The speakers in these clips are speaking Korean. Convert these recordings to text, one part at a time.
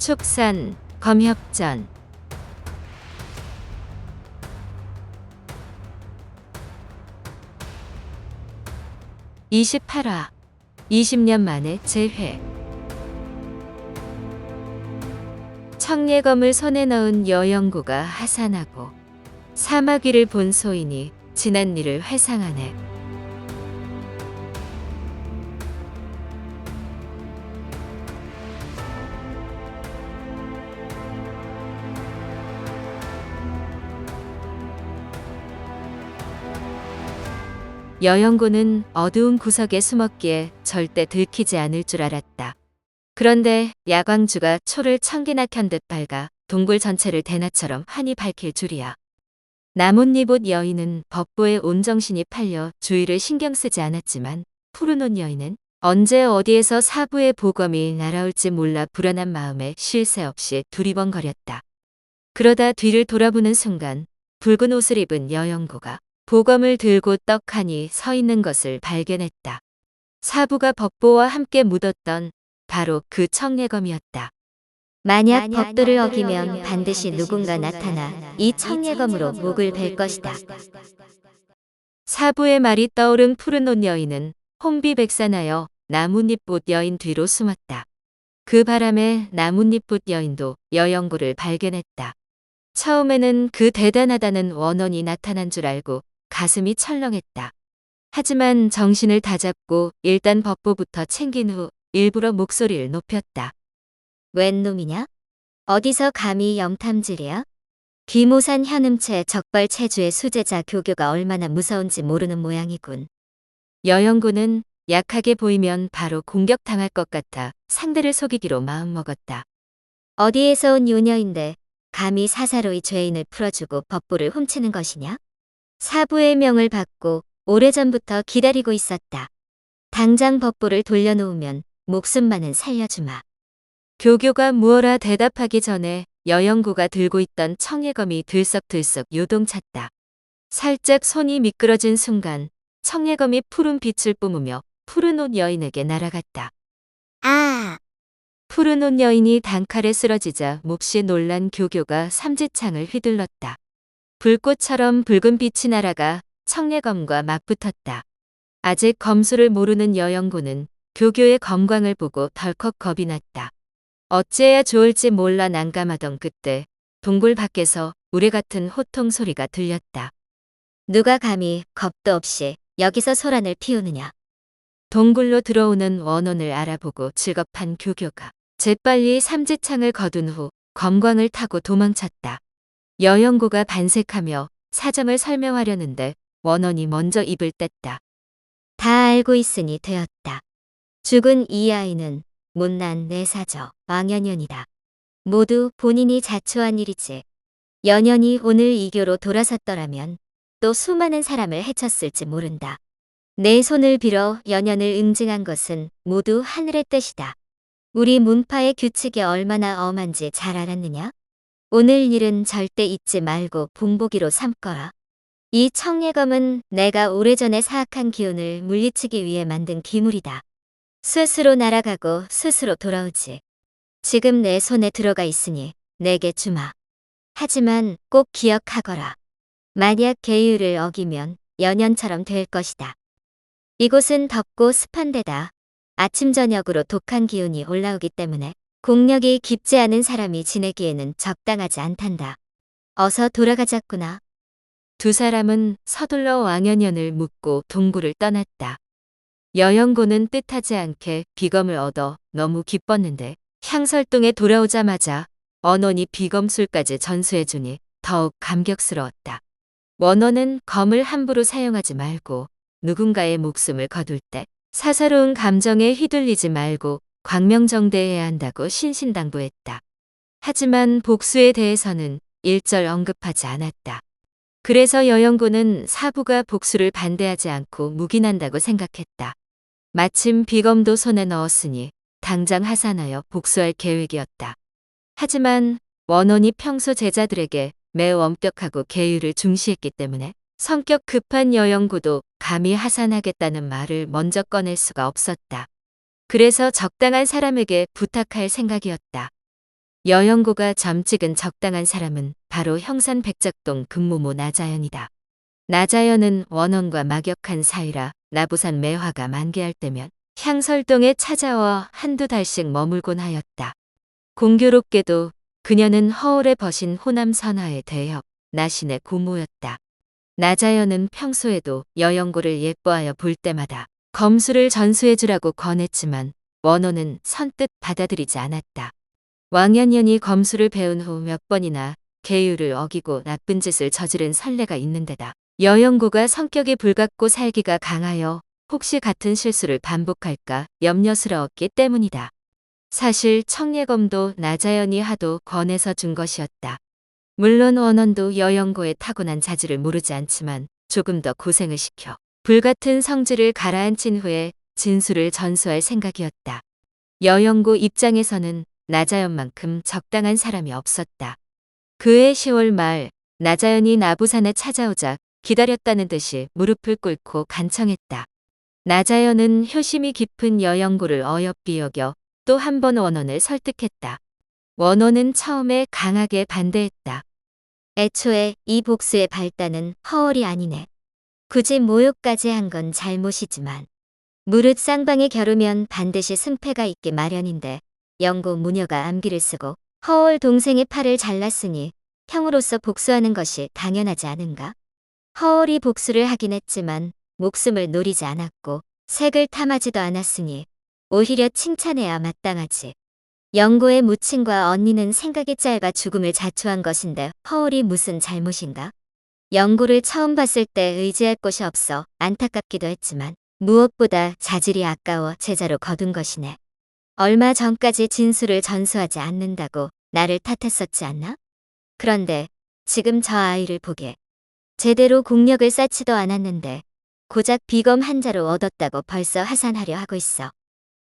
축산, 검협전. 28화 20년 만에 재회. 청예검을 손에 넣은 여영구가 하산하고 사막 위를 본 소인이 지난 일을 회상하네. 여영구는 어두운 구석에 숨었기에 절대 들키지 않을 줄 알았다. 그런데 야광주가 초를 천기나 켠 듯 밝아 동굴 전체를 대낮처럼 환히 밝힐 줄이야. 나뭇잎 옷 여인은 법보에 온 정신이 팔려 주위를 신경 쓰지 않았지만 푸른 옷 여인은 언제 어디에서 사부의 보검이 날아올지 몰라 불안한 마음에 쉴 새 없이 두리번거렸다. 그러다 뒤를 돌아보는 순간 붉은 옷을 입은 여영구가 보검을 들고 떡하니 서 있는 것을 발견했다. 사부가 법보와 함께 묻었던 바로 그 청예검이었다. 만약 법도를 어기면 반드시 누군가 나타나 이 청예검으로 목을 벨 것이다. 사부의 말이 떠오른 푸른 옷 여인은 혼비백산하여 나뭇잎 옷 여인 뒤로 숨었다. 그 바람에 나뭇잎 옷 여인도 여영구를 발견했다. 처음에는 그 대단하다는 원언이 나타난 줄 알고 가슴이 철렁했다. 하지만 정신을 다잡고 일단 법보부터 챙긴 후 일부러 목소리를 높였다. 웬 놈이냐? 어디서 감히 염탐질이야? 귀모산 현음체 적발체주의 수제자 교교가 얼마나 무서운지 모르는 모양이군. 여영구는 약하게 보이면 바로 공격당할 것 같아 상대를 속이기로 마음먹었다. 어디에서 온 요녀인데 감히 사사로이 죄인을 풀어주고 법보를 훔치는 것이냐? 사부의 명을 받고 오래전부터 기다리고 있었다. 당장 법보를 돌려놓으면 목숨만은 살려주마. 교교가 무어라 대답하기 전에 여영구가 들고 있던 청예검이 들썩들썩 요동쳤다. 살짝 손이 미끄러진 순간 청예검이 푸른 빛을 뿜으며 푸른 옷 여인에게 날아갔다. 아! 푸른 옷 여인이 단칼에 쓰러지자 몹시 놀란 교교가 삼지창을 휘둘렀다. 불꽃처럼 붉은 빛이 날아가 청예검과 맞붙었다. 아직 검수를 모르는 여영구는 교교의 검광을 보고 덜컥 겁이 났다. 어찌해야 좋을지 몰라 난감하던 그때 동굴 밖에서 우레 같은 호통 소리가 들렸다. 누가 감히 겁도 없이 여기서 소란을 피우느냐? 동굴로 들어오는 원혼을 알아보고 질겁한 교교가 재빨리 삼지창을 거둔 후 검광을 타고 도망쳤다. 여영구가 반색하며 사정을 설명하려는데 원혼이 먼저 입을 뗐다. 다 알고 있으니 되었다. 죽은 이 아이는 못난 내 사저 왕연연이다. 모두 본인이 자초한 일이지. 연연이 오늘 이교로 돌아섰더라면 또 수많은 사람을 해쳤을지 모른다. 내 손을 빌어 연연을 응징한 것은 모두 하늘의 뜻이다. 우리 문파의 규칙이 얼마나 엄한지 잘 알았느냐? 오늘 일은 절대 잊지 말고 본보기로 삼거라. 이 청예검은 내가 오래전에 사악한 기운을 물리치기 위해 만든 기물이다. 스스로 날아가고 스스로 돌아오지. 지금 내 손에 들어가 있으니 내게 주마. 하지만 꼭 기억하거라. 만약 계율을 어기면 연연처럼 될 것이다. 이곳은 덥고 습한 데다 아침 저녁으로 독한 기운이 올라오기 때문에 공력이 깊지 않은 사람이 지내기에는 적당하지 않단다. 어서 돌아가자꾸나. 두 사람은 서둘러 왕연연을 묻고 동굴을 떠났다. 여영구는 뜻하지 않게 비검을 얻어 너무 기뻤는데 향설동에 돌아오자마자 원혼이 비검술까지 전수해주니 더욱 감격스러웠다. 원혼은 검을 함부로 사용하지 말고 누군가의 목숨을 거둘 때 사사로운 감정에 휘둘리지 말고 광명정대해야 한다고 신신당부했다. 하지만 복수에 대해서는 일절 언급하지 않았다. 그래서 여영구는 사부가 복수를 반대하지 않고 묵인한다고 생각했다. 마침 비검도 손에 넣었으니 당장 하산하여 복수할 계획이었다. 하지만 원혼이 평소 제자들에게 매우 엄격하고 계율을 중시했기 때문에 성격 급한 여영구도 감히 하산하겠다는 말을 먼저 꺼낼 수가 없었다. 그래서 적당한 사람에게 부탁할 생각이었다. 여영고가 점 찍은 적당한 사람은 바로 형산 백작동 금모모 나자연이다. 나자연은 원원과 막역한 사이라 나부산 매화가 만개할 때면 향설동에 찾아와 한두 달씩 머물곤 하였다. 공교롭게도 그녀는 허울에 버신 호남 선화의 대역, 나신의 고모였다. 나자연은 평소에도 여영고를 예뻐하여 볼 때마다 검수를 전수해주라고 권했지만 원호는 선뜻 받아들이지 않았다. 왕연년이 검수를 배운 후 몇 번이나 계율을 어기고 나쁜 짓을 저지른 선례가 있는데다 여영고가 성격이 불같고 살기가 강하여 혹시 같은 실수를 반복할까 염려스러웠기 때문이다. 사실 청예검도 나자연이 하도 권해서 준 것이었다. 물론 원원도 여영고의 타고난 자질을 모르지 않지만 조금 더 고생을 시켜 불같은 성질을 가라앉힌 후에 진술을 전수할 생각이었다. 여영고 입장에서는 나자연만큼 적당한 사람이 없었다. 그해 10월 말 나자연이 나부산에 찾아오자 기다렸다는 듯이 무릎을 꿇고 간청했다. 나자연은 효심이 깊은 여영고를 어여삐 여겨 또 한 번 원원을 설득했다. 원원은 처음에 강하게 반대했다. 애초에 이 복수의 발단은 허월이 아니네. 굳이 모욕까지 한 건 잘못이지만 무릇 쌍방이 겨루면 반드시 승패가 있기 마련인데 영고 무녀가 암기를 쓰고 허월 동생의 팔을 잘랐으니 형으로서 복수하는 것이 당연하지 않은가? 허월이 복수를 하긴 했지만 목숨을 노리지 않았고 색을 탐하지도 않았으니 오히려 칭찬해야 마땅하지. 영고의 무친과 언니는 생각이 짧아 죽음을 자초한 것인데 허월이 무슨 잘못인가? 영고를 처음 봤을 때 의지할 곳이 없어 안타깝기도 했지만 무엇보다 자질이 아까워 제자로 거둔 것이네. 얼마 전까지 진술을 전수하지 않는다고 나를 탓했었지 않나? 그런데 지금 저 아이를 보게. 제대로 공력을 쌓지도 않았는데 고작 비검 한 자루 얻었다고 벌써 하산하려 하고 있어.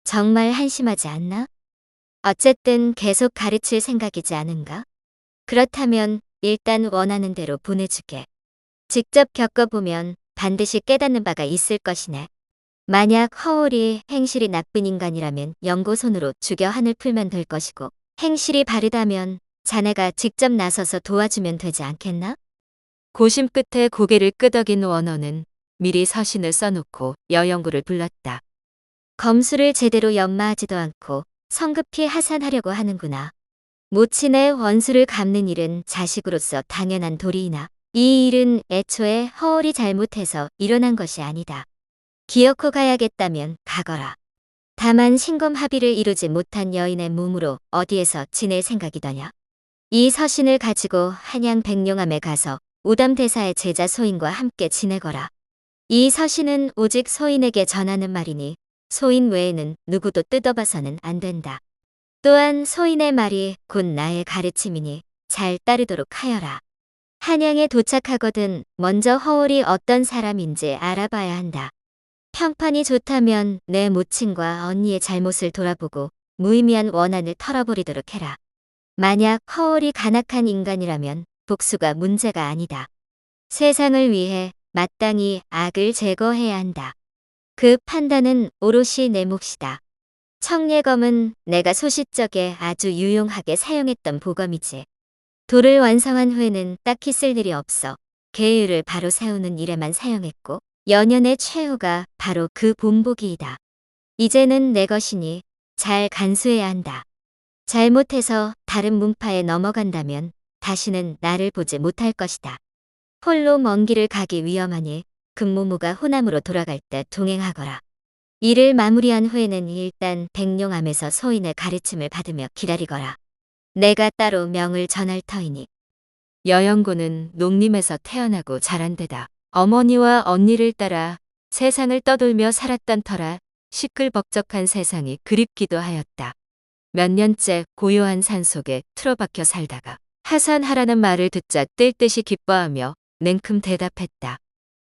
정말 한심하지 않나? 어쨌든 계속 가르칠 생각이지 않은가? 그렇다면 일단 원하는 대로 보내주게. 직접 겪어보면 반드시 깨닫는 바가 있을 것이네. 만약 허울이 행실이 나쁜 인간이라면 영고 손으로 죽여 한을 풀면 될 것이고 행실이 바르다면 자네가 직접 나서서 도와주면 되지 않겠나? 고심 끝에 고개를 끄덕인 원원은 미리 서신을 써놓고 여영고를 불렀다. 검수를 제대로 연마하지도 않고 성급히 하산하려고 하는구나. 모친의 원수를 갚는 일은 자식으로서 당연한 도리이나 이 일은 애초에 허울이 잘못해서 일어난 것이 아니다. 기어코 가야겠다면 가거라. 다만 신검 합의를 이루지 못한 여인의 몸으로 어디에서 지낼 생각이더냐. 이 서신을 가지고 한양 백룡암에 가서 오담대사의 제자 소인과 함께 지내거라. 이 서신은 오직 소인에게 전하는 말이니 소인 외에는 누구도 뜯어봐서는 안 된다. 또한 소인의 말이 곧 나의 가르침이니 잘 따르도록 하여라. 한양에 도착하거든 먼저 허울이 어떤 사람인지 알아봐야 한다. 평판이 좋다면 내 모친과 언니의 잘못을 돌아보고 무의미한 원한을 털어버리도록 해라. 만약 허울이 간악한 인간이라면 복수가 문제가 아니다. 세상을 위해 마땅히 악을 제거해야 한다. 그 판단은 오롯이 내 몫이다. 청예검은 내가 소시적에 아주 유용하게 사용했던 보검이지. 돌을 완성한 후에는 딱히 쓸 일이 없어 계율을 바로 세우는 일에만 사용했고 연연의 최후가 바로 그 본보기이다. 이제는 내 것이니 잘 간수해야 한다. 잘못해서 다른 문파에 넘어간다면 다시는 나를 보지 못할 것이다. 홀로 먼 길을 가기 위험하니 금모모가 호남으로 돌아갈 때 동행하거라. 일을 마무리한 후에는 일단 백룡암에서 소인의 가르침을 받으며 기다리거라. 내가 따로 명을 전할 터이니. 여영고는 농림에서 태어나고 자란 데다 어머니와 언니를 따라 세상을 떠돌며 살았던 터라 시끌벅적한 세상이 그립기도 하였다. 몇 년째 고요한 산속에 틀어박혀 살다가 하산하라는 말을 듣자 뜰 듯이 기뻐하며 냉큼 대답했다.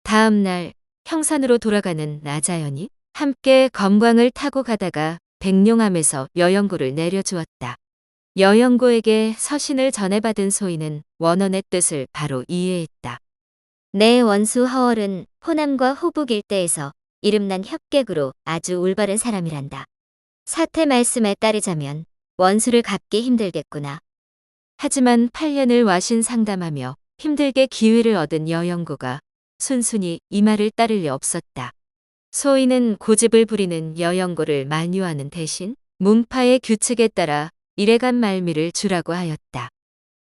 다음 날 형산으로 돌아가는 나자연이 함께 검광을 타고 가다가 백룡암에서 여영고를 내려주었다. 여영고에게 서신을 전해받은 소인은 원원의 뜻을 바로 이해했다. 내 원수 허월은 호남과 호북 일대에서 이름난 협객으로 아주 올바른 사람이란다. 사태 말씀에 따르자면 원수를 갚기 힘들겠구나. 하지만 8년을 와신 상담하며 힘들게 기회를 얻은 여영구가 순순히 이 말을 따를 리 없었다. 소인은 고집을 부리는 여영구를 만류하는 대신 문파의 규칙에 따라 일해간 말미를 주라고 하였다.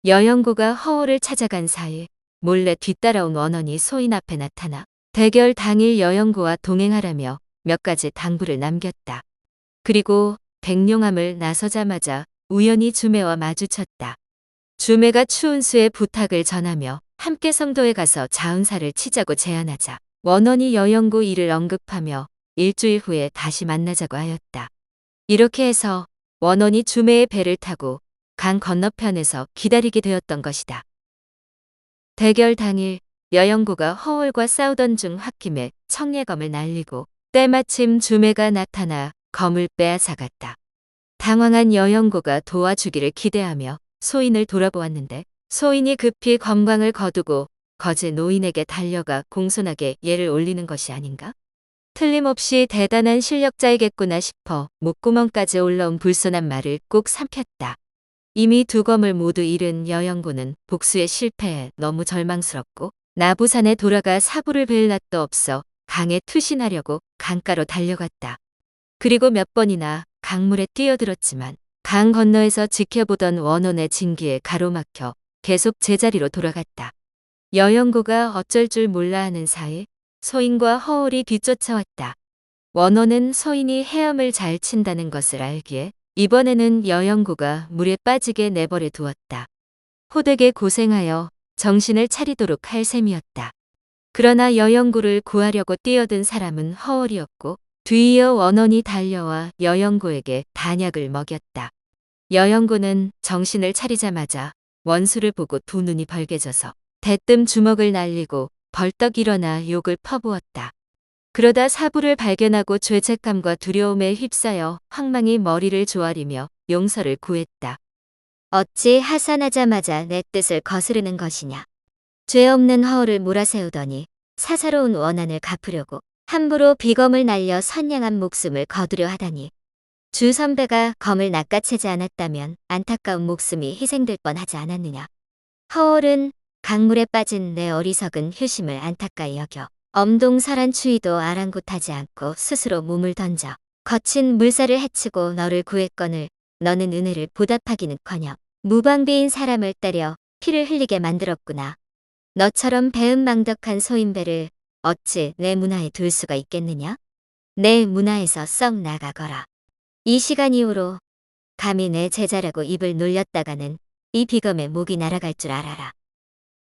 여영구가 허호를 찾아간 사이 몰래 뒤따라온 원원이 소인 앞에 나타나 대결 당일 여영구와 동행하라며 몇 가지 당부를 남겼다. 그리고 백룡암을 나서자마자 우연히 주매와 마주쳤다. 주매가 추운수의 부탁을 전하며 함께 성도에 가서 자은사를 치자고 제안하자 원원이 여영구 일을 언급하며 일주일 후에 다시 만나자고 하였다. 이렇게 해서 원원이 주매의 배를 타고 강 건너편에서 기다리게 되었던 것이다. 대결 당일 여영구가 허울과 싸우던 중 홧김에 청예검을 날리고 때마침 주매가 나타나 검을 빼앗아갔다. 당황한 여영구가 도와주기를 기대하며 소인을 돌아보았는데 소인이 급히 검광을 거두고 거제 노인에게 달려가 공손하게 예를 올리는 것이 아닌가? 틀림없이 대단한 실력자이겠구나 싶어 목구멍까지 올라온 불손한 말을 꾹 삼켰다. 이미 두 검을 모두 잃은 여영구는 복수에 실패해 너무 절망스럽고 나부산에 돌아가 사부를 뵐 낯도 없어 강에 투신하려고 강가로 달려갔다. 그리고 몇 번이나 강물에 뛰어들었지만 강 건너에서 지켜보던 원원의 징기에 가로막혀 계속 제자리로 돌아갔다. 여영구가 어쩔 줄 몰라 하는 사이 소인과 허울이 뒤쫓아왔다. 원원은 소인이 헤엄을 잘 친다는 것을 알기에 이번에는 여영구가 물에 빠지게 내버려 두었다. 호되게 고생하여 정신을 차리도록 할 셈이었다. 그러나 여영구를 구하려고 뛰어든 사람은 허울이었고 뒤이어 원원이 달려와 여영구에게 단약을 먹였다. 여영구는 정신을 차리자마자 원수를 보고 두 눈이 벌개져서 대뜸 주먹을 날리고 벌떡 일어나 욕을 퍼부었다. 그러다 사부를 발견하고 죄책감과 두려움에 휩싸여 황망히 머리를 조아리며 용서를 구했다. 어찌 하산하자마자 내 뜻을 거스르는 것이냐. 죄 없는 허울을 몰아세우더니 사사로운 원한을 갚으려고 함부로 비검을 날려 선량한 목숨을 거두려 하다니. 주 선배가 검을 낚아채지 않았다면 안타까운 목숨이 희생될 뻔하지 않았느냐. 허울은 강물에 빠진 내 어리석은 효심을 안타까이 여겨 엄동설한 추위도 아랑곳하지 않고 스스로 몸을 던져 거친 물살을 헤치고 너를 구했거늘 너는 은혜를 보답하기는커녕 무방비인 사람을 때려 피를 흘리게 만들었구나. 너처럼 배은망덕한 소인배를 어찌 내 문화에 둘 수가 있겠느냐? 내 문화에서 썩 나가거라. 이 시간 이후로 감히 내 제자라고 입을 놀렸다가는 이 비검에 목이 날아갈 줄 알아라.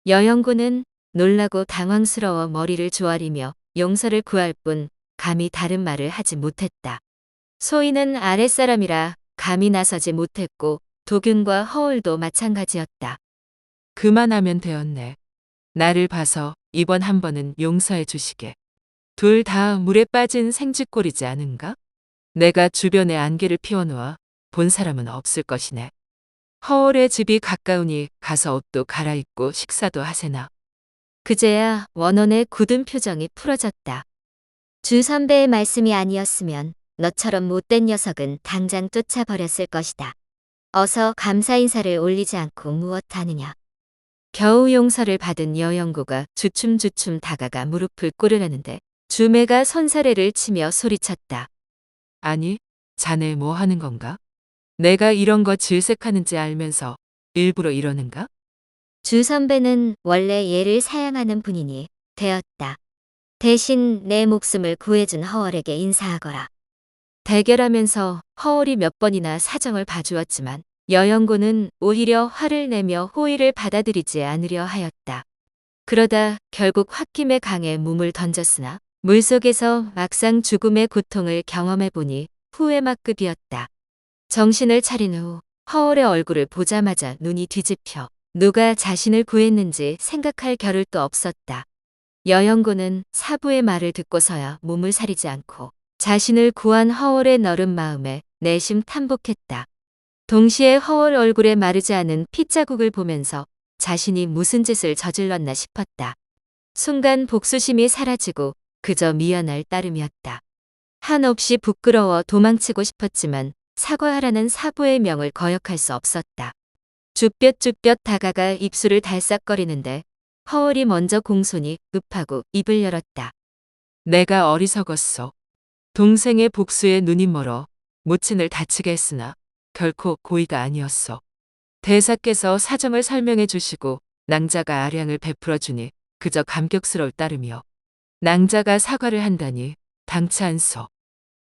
여영구는 놀라고 당황스러워 머리를 조아리며 용서를 구할 뿐 감히 다른 말을 하지 못했다. 소인은 아랫사람이라 감히 나서지 못했고 도균과 허울도 마찬가지였다. 그만하면 되었네. 나를 봐서 이번 한 번은 용서해 주시게. 둘 다 물에 빠진 생쥐꼴이지 않은가? 내가 주변에 안개를 피워놓아 본 사람은 없을 것이네. 허울의 집이 가까우니 가서 옷도 갈아입고 식사도 하세나. 그제야 원원의 굳은 표정이 풀어졌다. 주 선배의 말씀이 아니었으면 너처럼 못된 녀석은 당장 쫓아버렸을 것이다. 어서 감사 인사를 올리지 않고 무엇하느냐. 겨우 용서를 받은 여영구가 주춤주춤 다가가 무릎을 꿇으려는데 주매가 손사래를 치며 소리쳤다. 아니, 자네 뭐 하는 건가? 내가 이런 거 질색하는지 알면서 일부러 이러는가? 주 선배는 원래 예를 사양하는 분이니 되었다. 대신 내 목숨을 구해준 허월에게 인사하거라. 대결하면서 허울이 몇 번이나 사정을 봐주었지만 여영구는 오히려 화를 내며 호의를 받아들이지 않으려 하였다. 그러다 결국 홧김에 강에 몸을 던졌으나 물속에서 막상 죽음의 고통을 경험해보니 후회막급이었다. 정신을 차린 후 허울의 얼굴을 보자마자 눈이 뒤집혀 누가 자신을 구했는지 생각할 겨를도 없었다. 여영구는 사부의 말을 듣고서야 몸을 사리지 않고 자신을 구한 허울의 너른 마음에 내심 탐복했다. 동시에 허울 얼굴에 마르지 않은 핏자국을 보면서 자신이 무슨 짓을 저질렀나 싶었다. 순간 복수심이 사라지고 그저 미안할 따름이었다. 한없이 부끄러워 도망치고 싶었지만 사과하라는 사부의 명을 거역할 수 없었다. 쭈뼛쭈뼛 다가가 입술을 달싹거리는데 허울이 먼저 공손히 급하고 입을 열었다. 내가 어리석었어. 동생의 복수에 눈이 멀어 모친을 다치게 했으나 결코 고의가 아니었어. 대사께서 사정을 설명해 주시고 낭자가 아량을 베풀어 주니 그저 감격스러울 따름이요. 낭자가 사과를 한다니 당치 않소.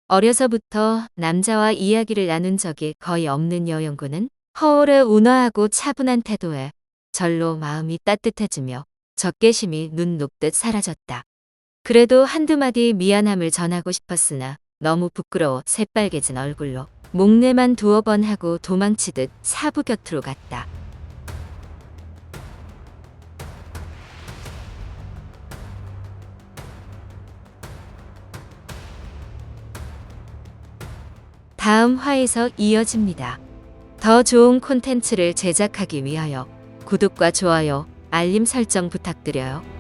어려서부터 남자와 이야기를 나눈 적이 거의 없는 여영군은 허울의 온화하고 차분한 태도에 절로 마음이 따뜻해지며 적개심이 눈 녹듯 사라졌다. 그래도 한두 마디 미안함을 전하고 싶었으나 너무 부끄러워 새빨개진 얼굴로 목례만 두어 번 하고 도망치듯 사부 곁으로 갔다. 다음 화에서 이어집니다. 더 좋은 콘텐츠를 제작하기 위하여 구독과 좋아요, 알림 설정 부탁드려요.